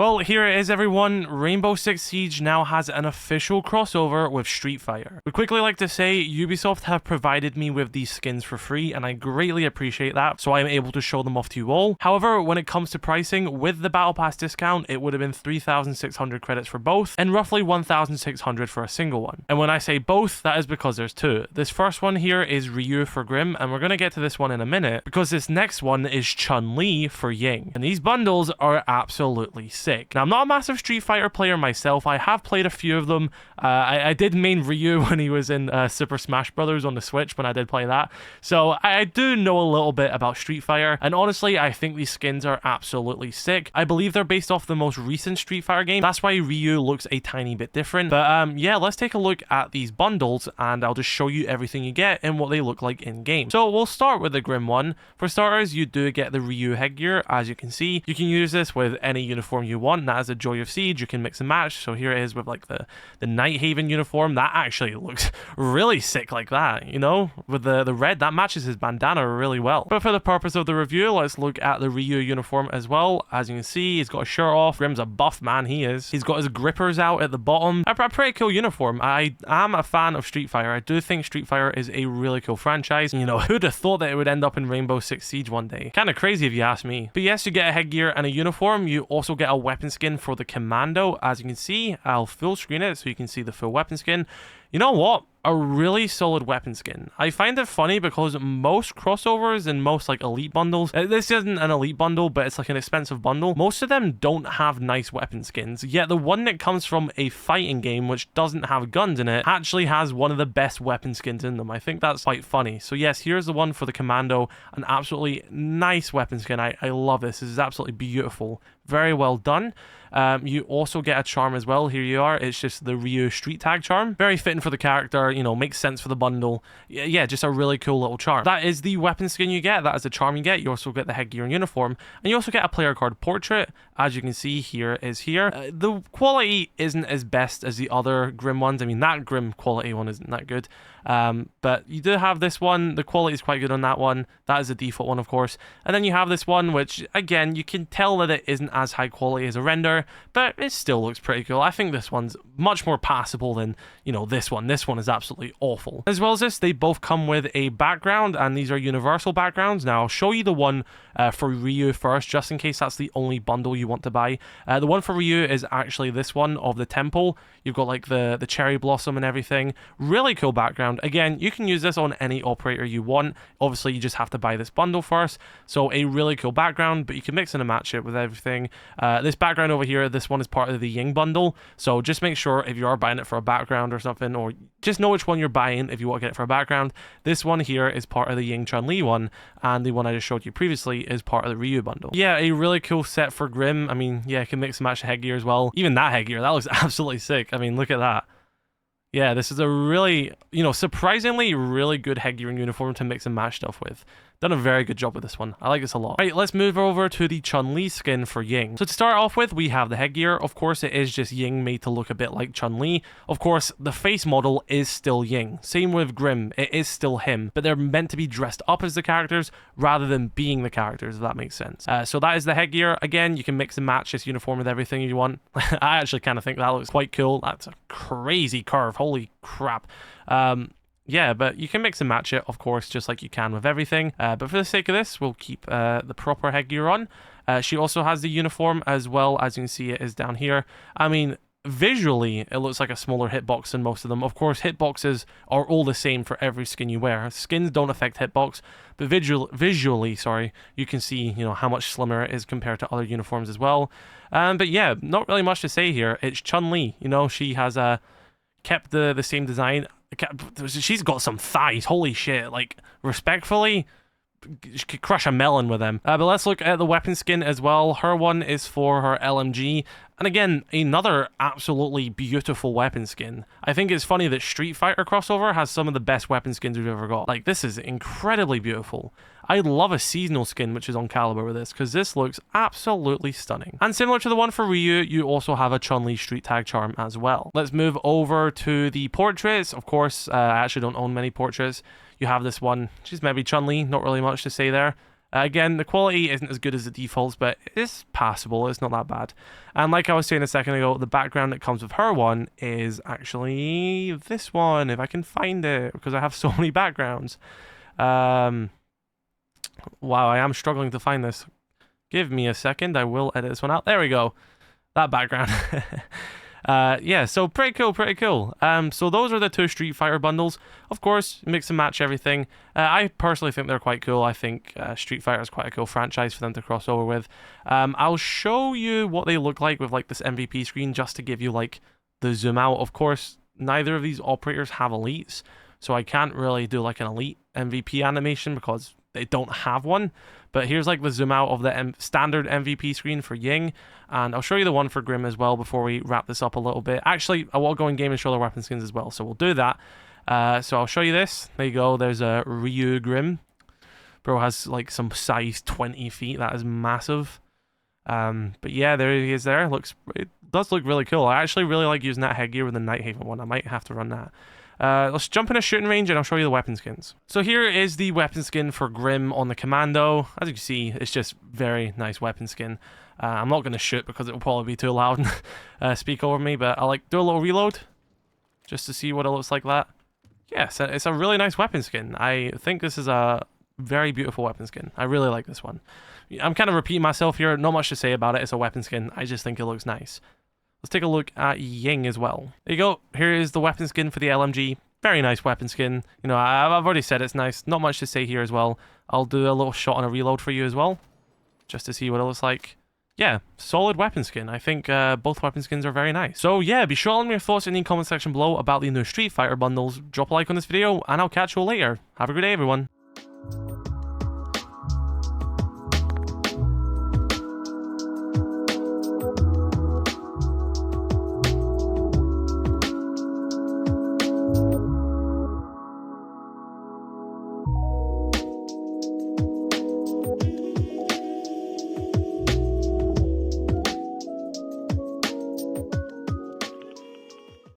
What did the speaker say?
Well, here it is, everyone. Rainbow Six Siege now has an official crossover with Street Fighter. We'd quickly like to say Ubisoft have provided me with these skins for free, and I greatly appreciate that, so I'm able to show them off to you all. However, when it comes to pricing, with the Battle Pass discount, it would have been 3,600 credits for both, and roughly 1,600 for a single one. And when I say both, that is because there's two. This first one here is Ryu for Grim, and we're going to get to this one in a minute, because this next one is Chun-Li for Ying. And these bundles are absolutely sick. Now, I'm not a massive Street Fighter player myself. I have played a few of them. I did main Ryu when he was in Super Smash Brothers on the Switch when I did play that. So I do know a little bit about Street Fighter. And honestly, I think these skins are absolutely sick. I believe they're based off the most recent Street Fighter game. That's why Ryu looks a tiny bit different. But yeah, let's take a look at these bundles and I'll just show you everything you get and what they look like in game. So we'll start with the Grim one. For starters, you do get the Ryu headgear. As you can see, you can use this with any uniform you want. That is a joy of Siege. You can mix and match. So here it is with like the nighthaven uniform. That actually looks really sick like that, you know, with the red. That matches his bandana really well. But for the purpose of the review, let's look at the Ryu uniform as well. As you can see, he's got a shirt off. Grim's a buff man, he is. He's got his grippers out at the bottom. A pretty cool uniform. I am a fan of Street Fighter. I do think Street Fighter is a really cool franchise. You know, who'd have thought that it would end up in Rainbow Six Siege one day? Kind of crazy if you ask me. But yes, you get a headgear and a uniform. You also get a weapon skin for the Commando. As you can see, I'll full screen it so you can see the full weapon skin. You know what? A really solid weapon skin. I find it funny because most crossovers and most like elite bundles, this isn't an elite bundle, but it's like an expensive bundle. Most of them don't have nice weapon skins, yet the one that comes from a fighting game which doesn't have guns in it actually has one of the best weapon skins in them. I think that's quite funny. So yes, here's the one for the Commando, an absolutely nice weapon skin. I love this. This is absolutely beautiful. Very well done. You also get a charm as well. Here you are. It's just the Ryu street tag charm. Very fitting for the character, you know, makes sense for the bundle. Yeah, just a really cool little charm. That is the weapon skin you get. That is the charm you get. You also get the headgear and uniform. And you also get a player card portrait. As you can see, here is here. The quality isn't as best as the other Grim ones. I mean, that Grim quality one isn't that good. But you do have this one. The quality is quite good on that one. That is the default one, of course. And then you have this one, which, again, you can tell that it isn't as high quality as a render, but it still looks pretty cool. I think this one's much more passable than, you know, this one. This one is absolutely awful. As well as this, they both come with a background, and these are universal backgrounds. Now, I'll show you the one for Ryu first, just in case that's the only bundle you want to buy. The one for Ryu is actually this one of the temple. You've got like the cherry blossom and everything. Really cool background. Again, you can use this on any operator you want. Obviously, you just have to buy this bundle first. So a really cool background, but you can mix and match it with everything. This background over here, this one is part of the Ying bundle. So just make sure if you are buying it for a background or something, or just know which one you're buying if you want to get it for a background. This one here is part of the Ying Chun-Li one, and the one I just showed you previously is part of the Ryu bundle. Yeah, a really cool set for Grim. I mean, yeah, you can mix and match the headgear as well. Even that headgear, that looks absolutely sick. I mean, look at that. Yeah, this is a really, you know, surprisingly really good headgear and uniform to mix and match stuff with. Done a very good job with this one. I like this a lot. Right, let's move over to the Chun-Li skin for Ying. So to start off with, we have the headgear. Of course, it is just Ying made to look a bit like Chun-Li. Of course, the face model is still Ying. Same with Grim. It is still him, but they're meant to be dressed up as the characters rather than being the characters, if that makes sense. So that is the headgear. Again, you can mix and match this uniform with everything you want. I actually kind of think that looks quite cool. That's a crazy curve. Holy crap. Yeah, but you can mix and match it, of course, just like you can with everything. But for the sake of this, we'll keep the proper headgear on. She also has the uniform as well. As you can see, it is down here. I mean, visually, it looks like a smaller hitbox than most of them. Of course, hitboxes are all the same for every skin you wear. Skins don't affect hitbox, but visually, sorry, you can see, you know, how much slimmer it is compared to other uniforms as well. But yeah, not really much to say here. It's Chun-Li. You know, she has kept the same design. She's got some thighs. Holy shit. Like, respectfully, she could crush a melon with them. But let's look at the weapon skin as well. Her one is for her LMG. And again, another absolutely beautiful weapon skin. I think it's funny that Street Fighter crossover has some of the best weapon skins we've ever got. Like, this is incredibly beautiful. I love a seasonal skin which is on Caliber with this, because this looks absolutely stunning. And similar to the one for Ryu, you also have a Chun-Li street tag charm as well. Let's move over to the portraits. Of course, I actually don't own many portraits. You have this one, she's maybe Chun-Li, not really much to say there. Again, the quality isn't as good as the defaults, but it's passable. It's not that bad. And like I was saying a second ago, the background that comes with her one is actually this one, if I can find it, because I have so many backgrounds. Wow, I am struggling to find this. Give me a second. I will edit this one out. There we go. That background. Yeah, so pretty cool, pretty cool. So those are the 2 Street Fighter bundles. Of course, mix and match everything. I personally think they're quite cool. I think Street Fighter is quite a cool franchise for them to cross over with. I'll show you what they look like with like this MVP screen just to give you like the zoom out. Of course, neither of these operators have elites, so I can't really do like an elite MVP animation because they don't have one. But here's like the zoom out of the standard MVP screen for Ying, and I'll show you the one for Grim as well before we wrap this up a little bit. Actually, I will go in game and show the weapon skins as well, so we'll do that. So I'll show you this. There you go. There's a Ryu Grim. Bro has like some size 20 feet. That is massive. But yeah, there he is there. It does look really cool. I actually really like using that headgear with the Nighthaven one. I might have to run that. Let's jump in a shooting range and I'll show you the weapon skins. So here is the weapon skin for Grim on the Commando. As you can see, it's just very nice weapon skin. I'm not going to shoot because it will probably be too loud and speak over me, but I'll like do a little reload just to see what it looks like that. Yes, it's a really nice weapon skin. I think this is a very beautiful weapon skin. I really like this one. I'm kind of repeating myself here. Not much to say about it. It's a weapon skin. I just think it looks nice. Let's take a look at Ying as well. There you go. Here is the weapon skin for the LMG. Very nice weapon skin. You know, I've already said it's nice. Not much to say here as well. I'll do a little shot and a reload for you as well, just to see what it looks like. Yeah, solid weapon skin. I think both weapon skins are very nice. So yeah, be sure to leave me your thoughts in the comment section below about the new Street Fighter bundles. Drop a like on this video, and I'll catch you all later. Have a good day, everyone.